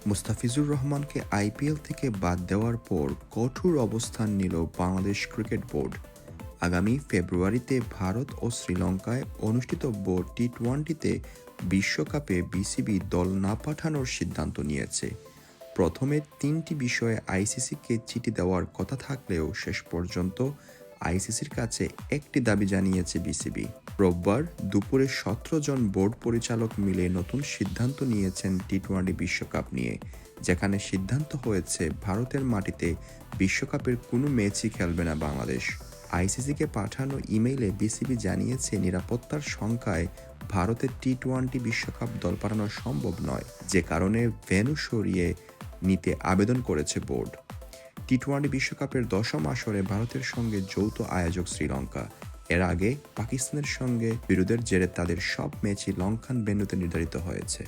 মুস্তাফিজুর রহমানকে আইপিএল থেকে বাদ দেওয়ার পর কঠোর অবস্থান নিল বাংলাদেশ ক্রিকেট বোর্ড। আগামী ফেব্রুয়ারিতে ভারত ও শ্রীলঙ্কায় অনুষ্ঠিতব্য টি-20তে বিশ্বকাপে বিসিবি দল না পাঠানোর সিদ্ধান্ত নিয়েছে। প্রথমে 3টি বিষয়ে আইসিসিকে চিঠি দেওয়ার কথা থাকলেও শেষ পর্যন্ত আইসিসির কাছে একটি দাবি জানিয়েছে বিসিবি। রোববার দুপুরে 17 জন বোর্ড পরিচালক মিলে নতুন সিদ্ধান্ত নিয়েছেন টি-20 বিশ্বকাপ নিয়ে, যেখানে সিদ্ধান্ত হয়েছে ভারতের মাটিতে বিশ্বকাপের কোনো ম্যাচই খেলবে না বাংলাদেশ। আইসিসিকে পাঠানো ইমেইলে বিসিবি জানিয়েছে নিরাপত্তার শঙ্কায় ভারতের টি-20 বিশ্বকাপ দল পাঠানো সম্ভব নয়, যে কারণে ভেন্যু সরিয়ে নিতে আবেদন করেছে বোর্ড। টি-20 বিশ্বকাপের 10ম আসরে ভারতের সঙ্গে যৌথ আয়োজক শ্রীলঙ্কা। এর আগে পাকিস্তানের সঙ্গে বিরোধের জেরে তাদের সব ম্যাচই লঙ্কান ভেন্যুতে নির্ধারিত হয়েছে।